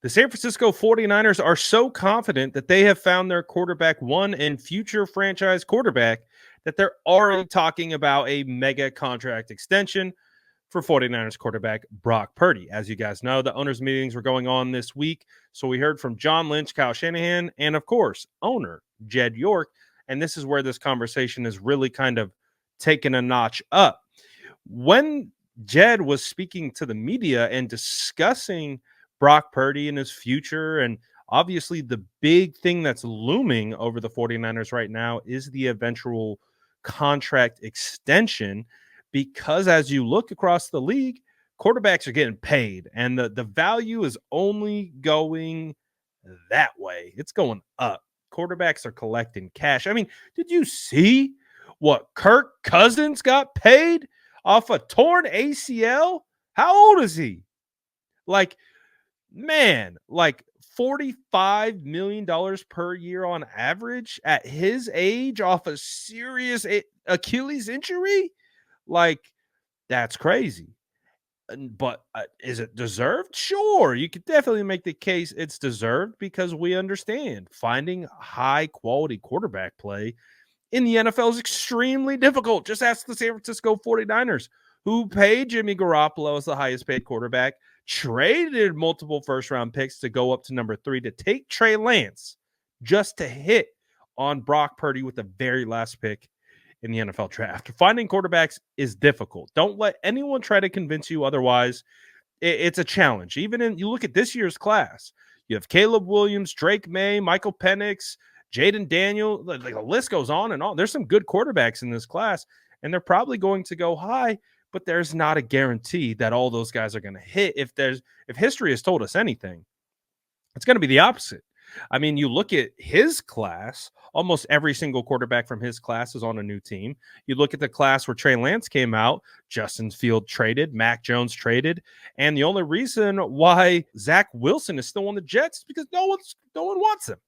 The San Francisco 49ers are so confident that they have found their quarterback one and future franchise quarterback that they're already talking about a mega contract extension for 49ers quarterback Brock Purdy. As you guys know, the owners' meetings were going on this week. So we heard from John Lynch, Kyle Shanahan, and of course, owner Jed York. And this is where this conversation is really kind of taken a notch up. When Jed was speaking to the media and discussing Brock Purdy and his future, and obviously the big thing that's looming over the 49ers right now is the eventual contract extension, because as you look across the league, quarterbacks are getting paid and the value is only going that way. It's going up. Quarterbacks are collecting cash. I mean, did you see what Kirk Cousins got paid off a torn ACL? How old is he? Like, man, like $45 million per year on average at his age off a serious Achilles injury? Like, that's crazy. But is it deserved? Sure. You could definitely make the case it's deserved because we understand finding high quality quarterback play in the NFL is extremely difficult. Just ask the San Francisco 49ers, who paid Jimmy Garoppolo as the highest paid quarterback, traded multiple first round picks to go up to number 3 to take Trey Lance just to hit on Brock Purdy with the very last pick in the NFL draft. Finding quarterbacks is difficult. Don't let anyone try to convince you otherwise. It's a challenge. Even in, you look at this year's class, you have Caleb Williams, Drake May, Michael Penix, Jaden Daniel. Like the list goes on and on. There's some good quarterbacks in this class, and they're probably going to go high, but there's not a guarantee that all those guys are going to hit. If history has told us anything, it's going to be the opposite. I mean, you look at his class, almost every single quarterback from his class is on a new team. You look at the class where Trey Lance came out, Justin Field traded, Mac Jones traded, and the only reason why Zach Wilson is still on the Jets is because no one wants him.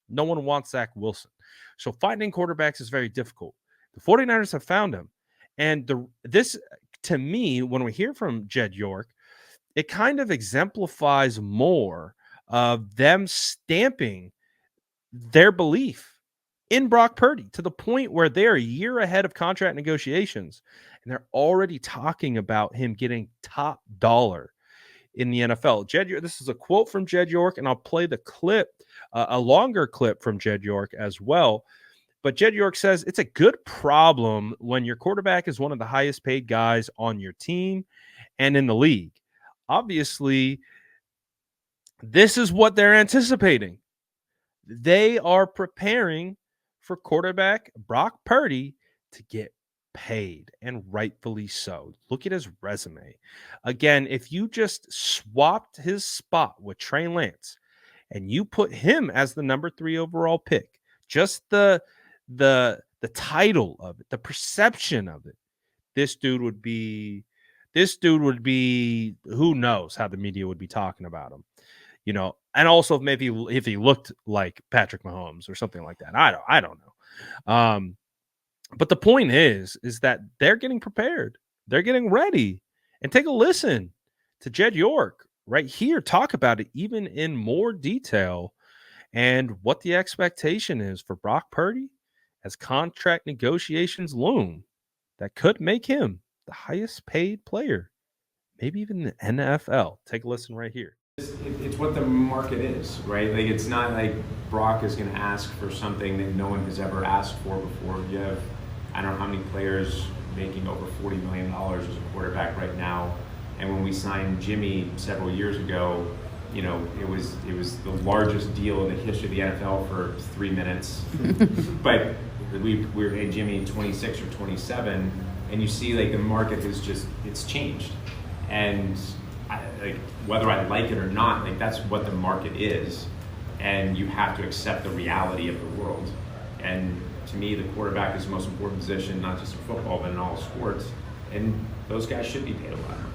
No one wants Zach Wilson. So finding quarterbacks is very difficult. The 49ers have found him. And this, to me, when we hear from Jed York, it kind of exemplifies more of them stamping their belief in Brock Purdy to the point where they're a year ahead of contract negotiations, and they're already talking about him getting top dollar in the NFL. This is a quote from Jed York, and I'll play the clip, a longer clip from Jed York as well. But Jed York says it's a good problem when your quarterback is one of the highest paid guys on your team and in the league. Obviously, this is what they're anticipating. They are preparing for quarterback Brock Purdy to get paid, and rightfully so. Look at his resume. Again, if you just swapped his spot with Trey Lance and you put him as the number 3 overall pick, just the title of it, the perception of it, this dude would be, who knows how the media would be talking about him. You know, and also maybe if he looked like Patrick Mahomes or something like that. I don't know. But the point is that they're getting prepared. They're getting ready. And take a listen to Jed York right here talk about it even in more detail and what the expectation is for Brock Purdy as contract negotiations loom that could make him the highest paid player, maybe even the NFL. Take a listen right here. It's what the market is, right? Like, it's not like Brock is going to ask for something that no one has ever asked for before. You have, I don't know how many players making over $40 million as a quarterback right now. And when we signed Jimmy several years ago, you know, it was the largest deal in the history of the NFL for 3 minutes. But we were in Jimmy 26 or 27, and you see like the market has just, it's changed. And whether I like it or not, like that's what the market is, and you have to accept the reality of the world. And to me, the quarterback is the most important position, not just in football, but in all sports. And those guys should be paid a lot of money.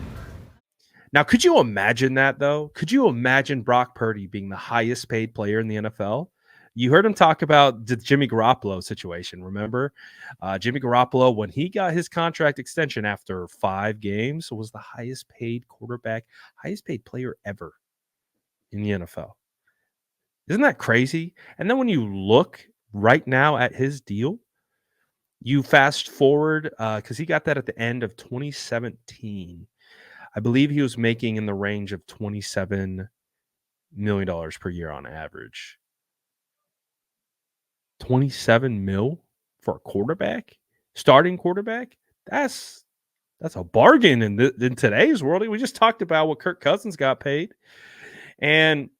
Now, could you imagine that, though? Could you imagine Brock Purdy being the highest paid player in the NFL? You heard him talk about the Jimmy Garoppolo situation, remember? Jimmy Garoppolo, when he got his contract extension after 5 games, was the highest paid quarterback, highest paid player ever in the NFL. Isn't that crazy? And then when you look right now at his deal, you fast forward because he got that at the end of 2017. I believe he was making in the range of $27 million per year on average. 27 mil for a quarterback, starting quarterback. That's a bargain in today's world. We just talked about what Kirk Cousins got paid, and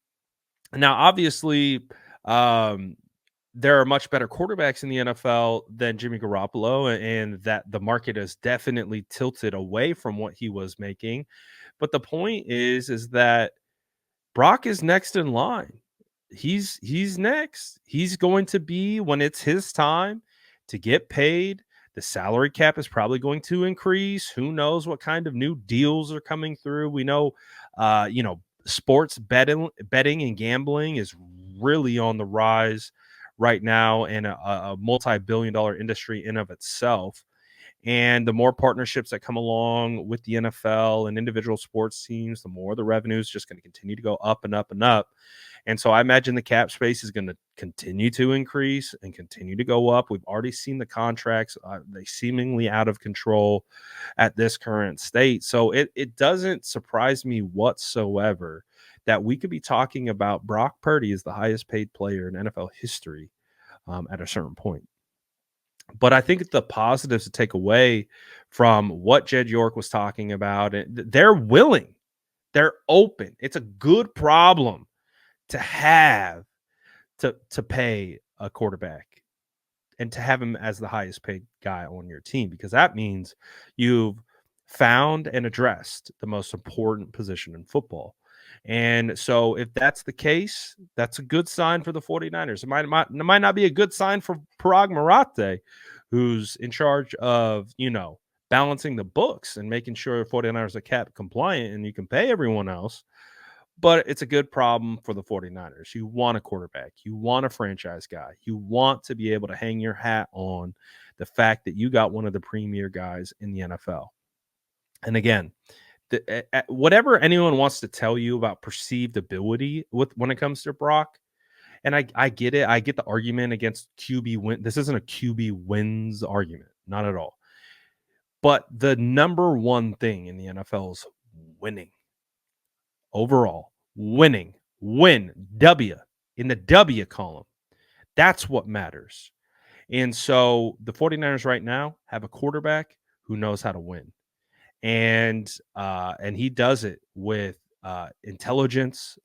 now obviously, um, there are much better quarterbacks in the NFL than Jimmy Garoppolo, and that the market has definitely tilted away from what he was making. But the point is that Brock is next in line. He's next. He's going to be when it's his time to get paid. The salary cap is probably going to increase. Who knows what kind of new deals are coming through? We know, sports betting and gambling is really on the rise right now, and a multi-billion-dollar industry in of itself. And the more partnerships that come along with the NFL and individual sports teams, the more the revenue is just going to continue to go up and up and up. And so I imagine the cap space is going to continue to increase and continue to go up. We've already seen the contracts, they seemingly out of control at this current state. So it doesn't surprise me whatsoever that we could be talking about Brock Purdy as the highest paid player in NFL history at a certain point. But I think the positives to take away from what Jed York was talking about, they're willing, they're open. It's a good problem to have to pay a quarterback and to have him as the highest paid guy on your team, because that means you've found and addressed the most important position in football. And so if that's the case, that's a good sign for the 49ers. It might not be a good sign for Parag Marate, who's in charge of, balancing the books and making sure the 49ers are cap compliant and you can pay everyone else. But it's a good problem for the 49ers. You want a quarterback. You want a franchise guy. You want to be able to hang your hat on the fact that you got one of the premier guys in the NFL. And again, whatever anyone wants to tell you about perceived ability when it comes to Brock, and I get it. I get the argument against QB win. This isn't a QB wins argument, not at all. But the number one thing in the NFL is winning. Overall, winning, W in the W column. That's what matters. And so the 49ers right now have a quarterback who knows how to win. And he does it with intelligence,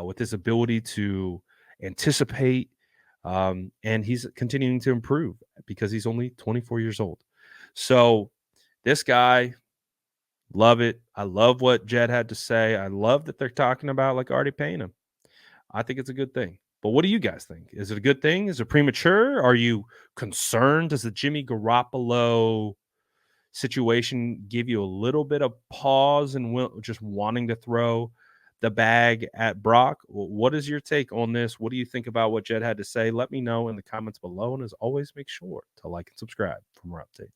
with his ability to anticipate, and he's continuing to improve because he's only 24 years old. So this guy, love it. I love what Jed had to say. I love that they're talking about already paying him. I think it's a good thing. But what do you guys think? Is it a good thing? Is it premature? Are you concerned? Does the Jimmy Garoppolo situation give you a little bit of pause and just wanting to throw the bag at Brock? What is your take on this? What do you think about what Jed had to say? Let me know in the comments below. And as always, make sure to like and subscribe for more updates.